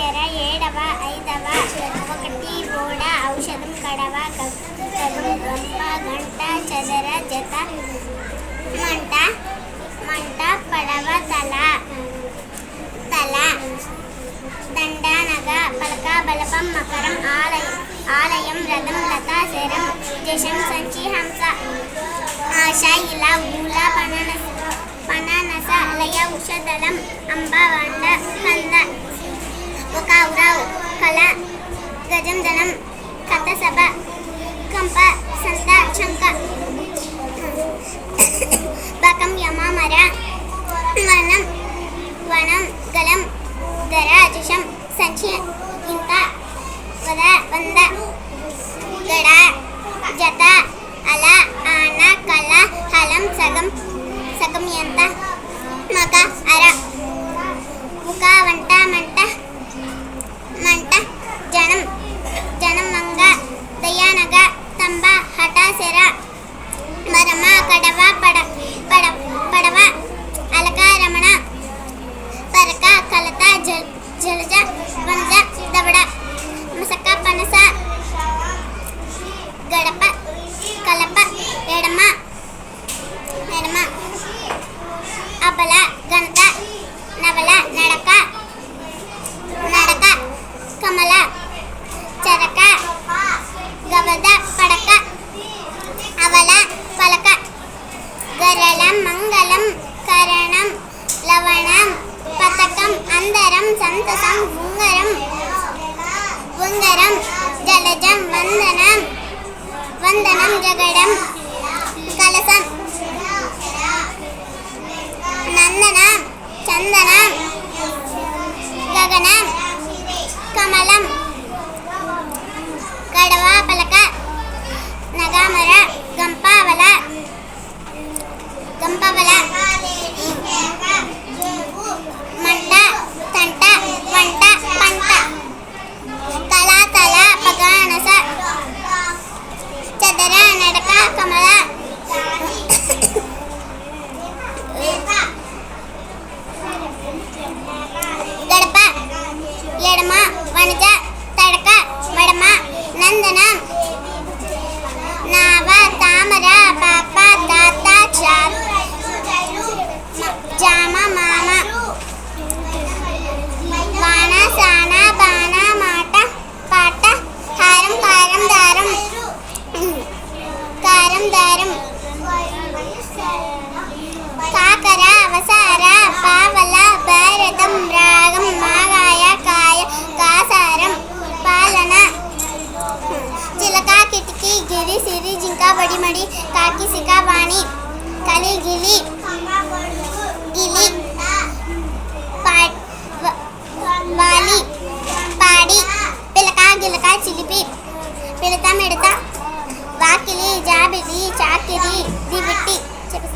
ఎర ఏడవ ఐదవ ఒకటి ఓడ ఔషధం కడవ గగం గంప గంట చదర జత మంట మంట పడవ తల దండానగ పలక బలపం మకరం ఆలయం రథం లత శరం జశం సంచి హంస ఆశ ఇలా ఊల పననస లయ ఉషదళం అంబ వండ కంద ఒక ఉరావు కళ గజం దళం కథ సభ కంప సంత చంక బకం యమ మర వనం గలం ధర జశం సంచి ఇంత వద వంద గడ జత అల ఆన కళ హలం సగం ఎంత మగ అర ముఖ వంట మంట జనం మంగ దయానగ తంబ హఠ శర మరమ కడవ పడవ అలక రమణ పరక కలత జలజ వంజ దవడ మసక పనస గడప కలప ఎడమ అబల గంట నవల నడక కమల చరక గవద పడక అవల పలక గరళం మంగళం కరణం లవణం పతకం అందరం సంతసం ఉంగరం జలజం వందనం జగడం కలసం నందనం చందనం గగనం కమలం కడవ పలక నగామర గంపవల మంట తంట వంట పంట తల పగానస చదర నడక కమల గడప ఎడమ వనజ తడక మడమ నందనం నావ తామర పాప తాత జామ మామ వాన సాన బాణ మాట పాట కారం దారం కాకర అవసార పావల భారతం రాగం మాగాయ కాయ కాసారం పాలన చిలక కిటికీ గిరి సిరి జింక బడిమడి కాకి సిక వాణి కలి గిలి